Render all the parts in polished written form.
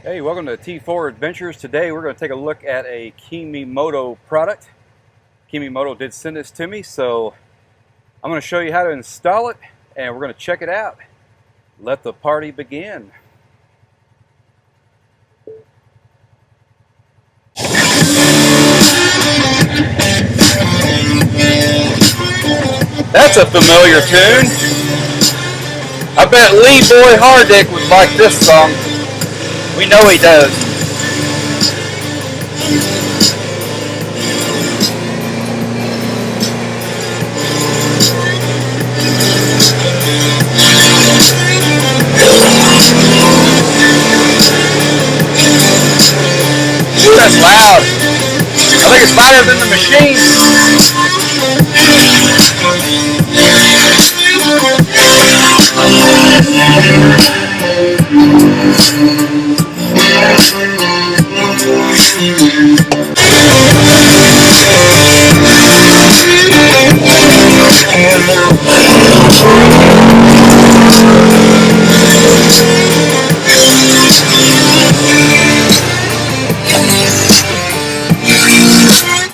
Hey, welcome to T4 Adventures. Today we're going to take a look at a KEMIMOTO product. KEMIMOTO did send this to me, so I'm going to show you how to install it and we're going to check it out. Let the party begin. That's a familiar tune. I bet Lee Boy Hardick would like this song. We know he does. Ooh, that's loud. I think it's louder than the machine.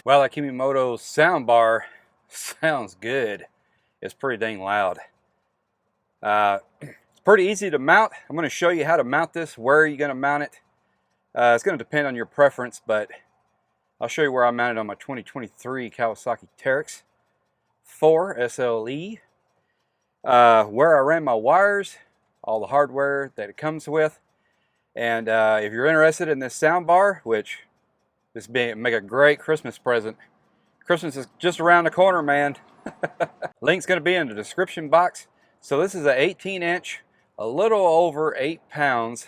Well, that KEMIMOTO soundbar sounds good. It's pretty dang loud. It's pretty easy to mount. I'm going to show you how to mount this, where you're going to mount it. It's going to depend on your preference, but I'll show you where I mounted on my 2023 Kawasaki Teryx 4 SLE. Where I ran my wires, all the hardware that it comes with, and if you're interested in this soundbar, which this make a great Christmas present. Christmas is just around the corner, man. Link's going to be in the description box. So this is an 18-inch, a little over 8 pounds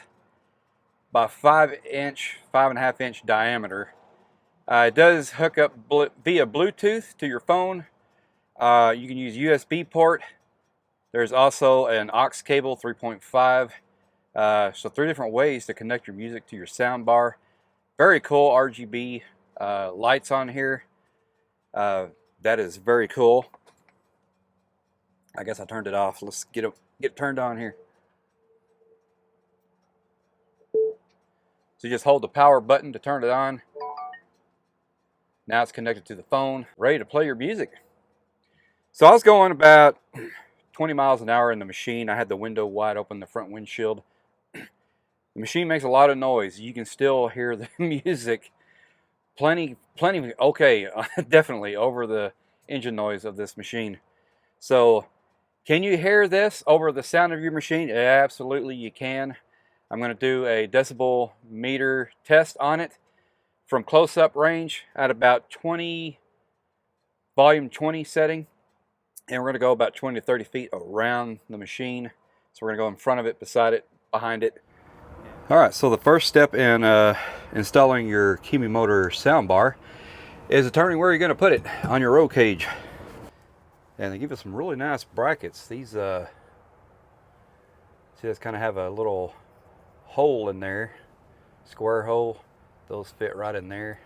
by 5.5 inch diameter. It does hook up via Bluetooth to your phone. You can use USB port. There's also an aux cable 3.5. So 3 different ways to connect your music to your soundbar. Very cool RGB lights on here. That is very cool. I guess I turned it off. Let's get it turned on here. So you just hold the power button to turn it on. Now it's connected to the phone, ready to play your music. So I was going about 20 miles an hour in the machine. I had the window wide open, the front windshield. The machine makes a lot of noise. You can still hear the music plenty, okay, definitely over the engine noise of this machine. So can you hear this over the sound of your machine? Absolutely you can. I'm going to do a decibel meter test on it from close-up range at about 20, volume 20 setting. And we're going to go about 20 to 30 feet around the machine. So we're going to go in front of it, beside it, behind it. Alright, so the first step in installing your KEMIMOTO soundbar is determining where you're going to put it on your roll cage. And they give us some really nice brackets. These see, this kind of have a little hole in there, square hole. Those fit right in there,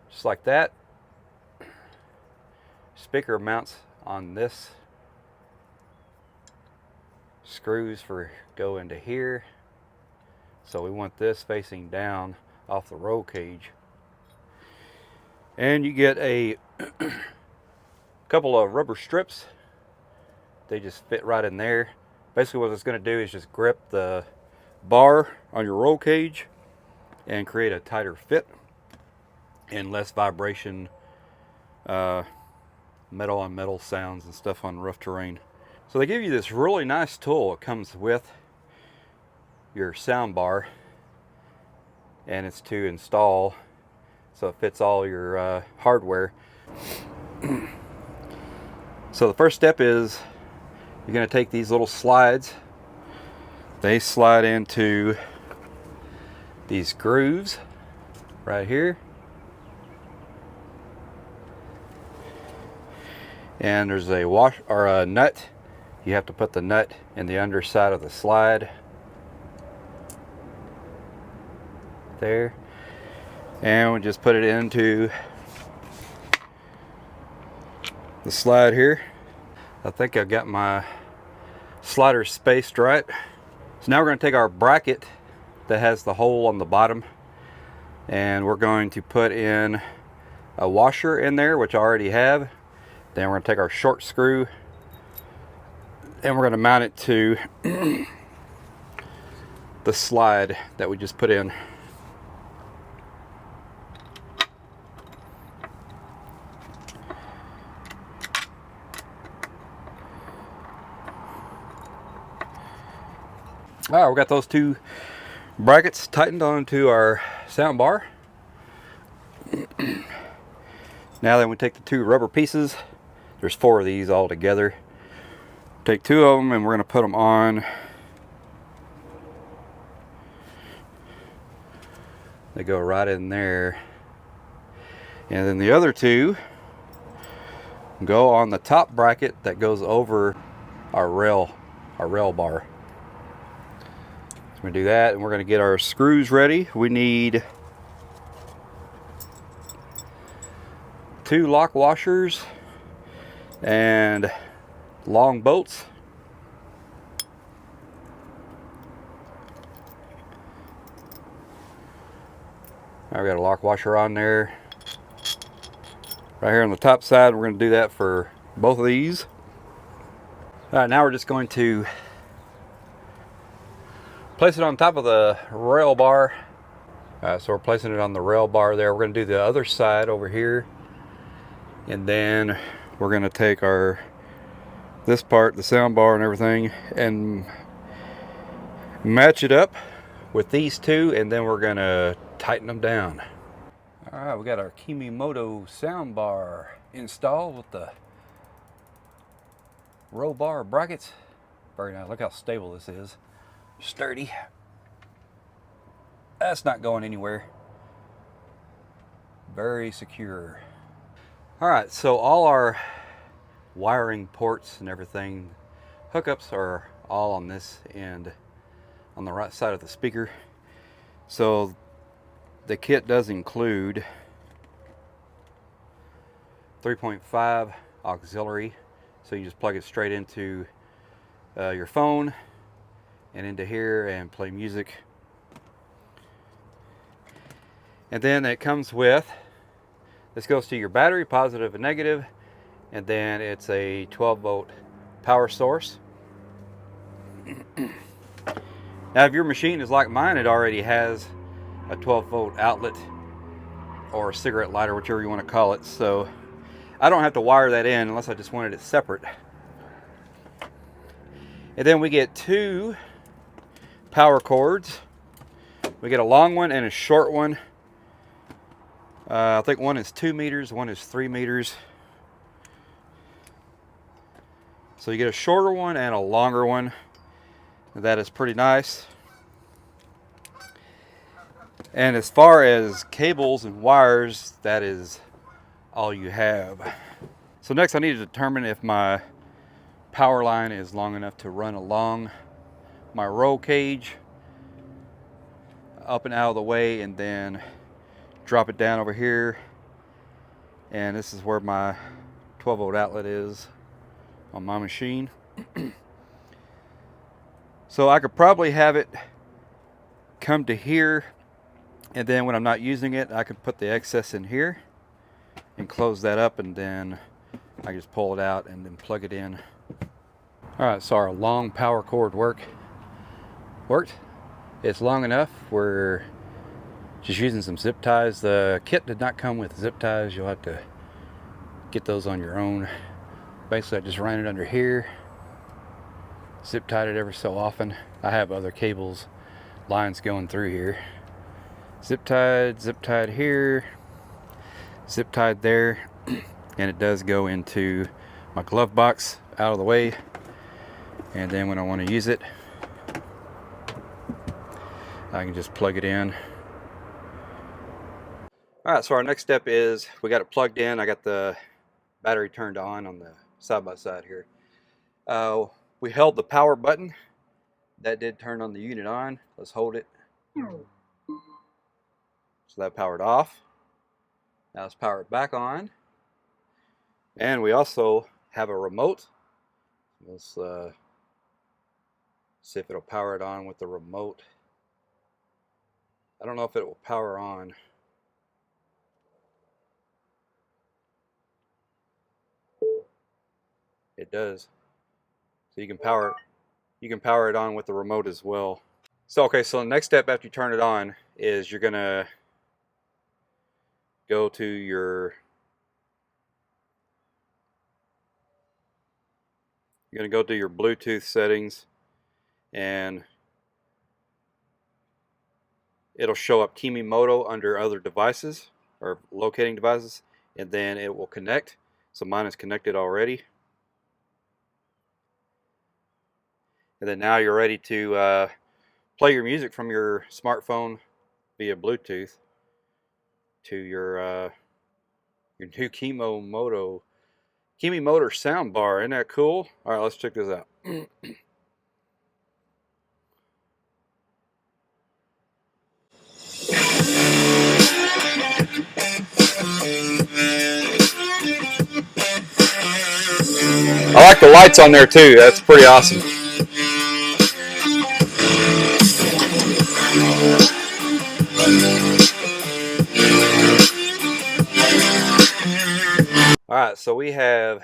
just like that. Speaker mounts on this. Screws go into here. So we want this facing down off the roll cage. And you get a couple of rubber strips. They just fit right in there. Basically what it's going to do is just grip the bar on your roll cage and create a tighter fit and less vibration, metal on metal sounds and stuff on rough terrain. So they give you this really nice tool. It comes with your sound bar, and it's to install, so it fits all your hardware. So the first step is you're going to take these little slides. They slide into these grooves right here, and there's a a nut. You have to put the nut in the underside of the slide there, and we just put it into the slide here. I think I've got my sliders spaced right. So now we're going to take our bracket that has the hole on the bottom, and we're going to put in a washer in there, which I already have. Then we're going to take our short screw and we're going to mount it to the slide that we just put in. All right, we got those two brackets tightened onto our sound bar. Now then we take the two rubber pieces. There's 4 of these all together. Take 2 of them and we're going to put them on. They go right in there. And then the other 2 go on the top bracket that goes over our rail bar. So we do that, and we're going to get our screws ready. We need 2 lock washers and long bolts. I've got a lock washer on there. Right here on the top side, we're going to do that for both of these. All right, now we're just going to place it on top of the rail bar. So we're placing it on the rail bar there. We're going to do the other side over here. And then we're going to take this part, the sound bar and everything, and match it up with these 2, and then we're going to tighten them down. All right, we got our KEMIMOTO sound bar installed with the roll bar brackets. Very nice. Look how stable this is. Sturdy. That's not going anywhere. Very secure. All right, so all our wiring ports and everything, hookups are all on this end, on the right side of the speaker. So the kit does include 3.5 auxiliary, so you just plug it straight into your phone and into here and play music. And then it comes with, this goes to your battery, positive and negative, and then it's a 12-volt power source. Now if your machine is like mine, it already has a 12-volt outlet or a cigarette lighter, whichever you want to call it, so I don't have to wire that in unless I just wanted it separate. And then we get 2 power cords. We get a long one and a short one. I think one is 2 meters, one is 3 meters. So you get a shorter one and a longer one. That is pretty nice. And as far as cables and wires, that is all you have. So next I need to determine if my power line is long enough to run along my roll cage, up and out of the way, and then drop it down over here. And this is where my 12-volt outlet is on my machine. So I could probably have it come to here, and then when I'm not using it, I could put the excess in here and close that up, and then I just pull it out and then plug it in. All right, so our long power cord worked. It's long enough. We're just using some zip ties. The kit did not come with zip ties. You'll have to get those on your own. Basically, I just ran it under here, zip tied it every so often. I have other cables, lines going through here. Zip tied here, zip tied there, and it does go into my glove box out of the way. And then when I want to use it, I can just plug it in. All right, so our next step is we got it plugged in. I got the battery turned on the side-by-side here. We held the power button. That did turn on the unit on. Let's hold it. So that powered off. Now let's power it back on. And we also have a remote. Let's see if it'll power it on with the remote. I don't know if it will power on. It does. So you can power it on with the remote as well. So okay, so the next step after you turn it on is you're gonna go to your Bluetooth settings, and it'll show up KEMIMOTO under other devices or locating devices, and then it will connect. So mine is connected already. And then now you're ready to play your music from your smartphone via Bluetooth to your new KEMIMOTO sound bar. Isn't that cool? All right, let's check this out. I like the lights on there too. That's pretty awesome. Alright, so we have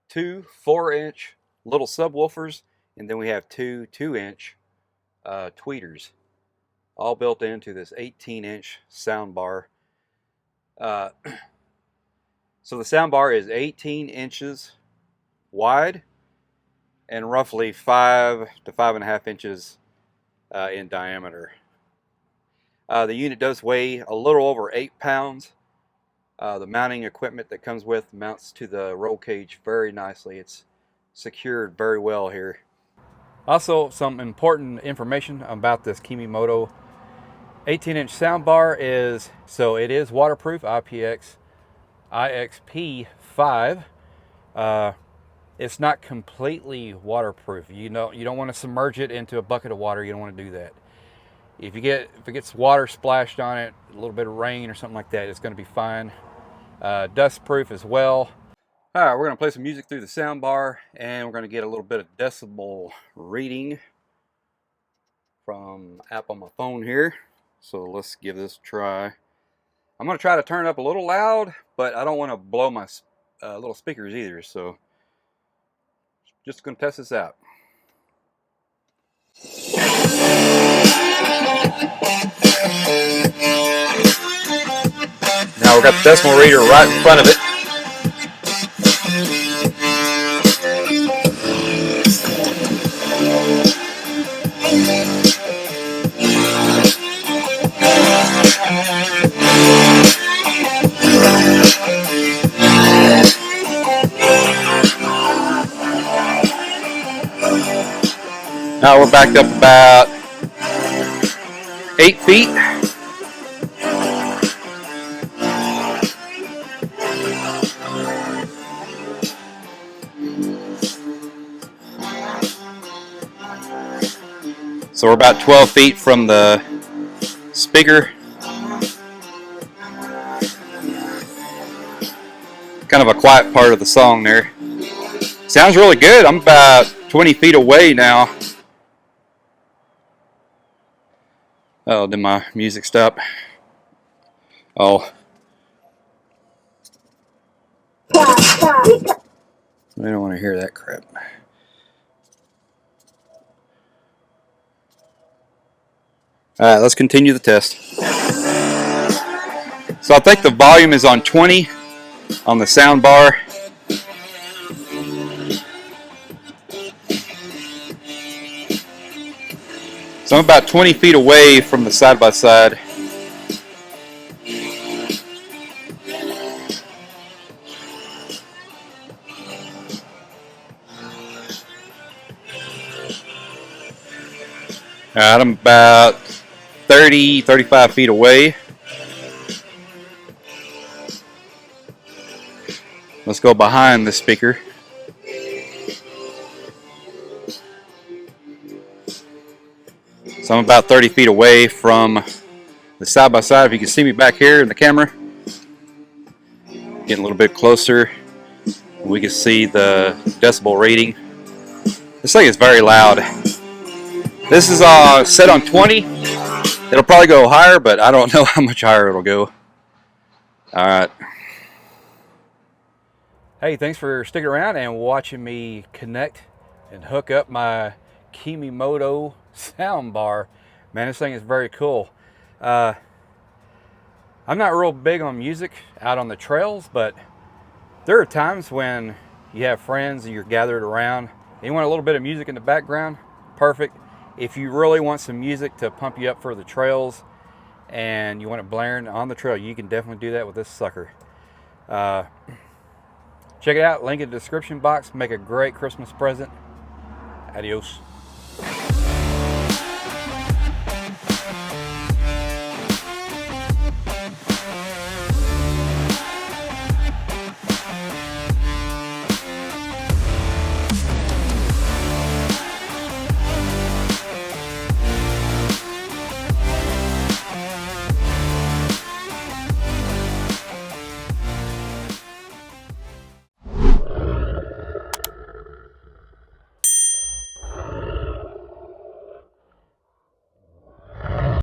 two 4-inch little subwoofers, and then we have two 2-inch tweeters, all built into this 18-inch sound bar. So the sound bar is 18 inches wide and roughly 5 to 5.5 inches in diameter. The unit does weigh a little over 8 pounds. The mounting equipment that comes with mounts to the roll cage very nicely. It's secured very well here. Also, some important information about this KEMIMOTO 18-inch soundbar is, so it is waterproof, IPX5. It's not completely waterproof. You don't want to submerge it into a bucket of water. You don't want to do that. If it gets water splashed on it, a little bit of rain or something like that, it's going to be fine. Dust proof as well. All right, we're going to play some music through the sound bar, and we're going to get a little bit of decibel reading from the app on my phone here. So let's give this a try. I'm going to try to turn it up a little loud, but I don't want to blow my little speakers either, so just going to test this out. Now we've got the decimal reader right in front of it. Now we're backed up about 8 feet. So we're about 12 feet from the speaker. Kind of a quiet part of the song there. Sounds really good. I'm about 20 feet away now. Oh, did my music stop? Oh. I don't want to hear that crap. Alright, let's continue the test. So I think the volume is on 20 on the sound bar. So I'm about 20 feet away from the side-by-side. Alright, I'm about 35 feet away. Let's go behind the speaker. So I'm about 30 feet away from the side-by-side. If you can see me back here in the camera. Getting a little bit closer. We can see the decibel reading. This thing is very loud. This is set on 20. It'll probably go higher, but I don't know how much higher it'll go. All right. Hey, thanks for sticking around and watching me connect and hook up my KEMIMOTO sound bar. Man, this thing is very cool. I'm not real big on music out on the trails, but there are times when you have friends and you're gathered around and you want a little bit of music in the background. Perfect. If you really want some music to pump you up for the trails and you want it blaring on the trail, you can definitely do that with this sucker. Check it out, link in the description box. Make a great Christmas present. Adios.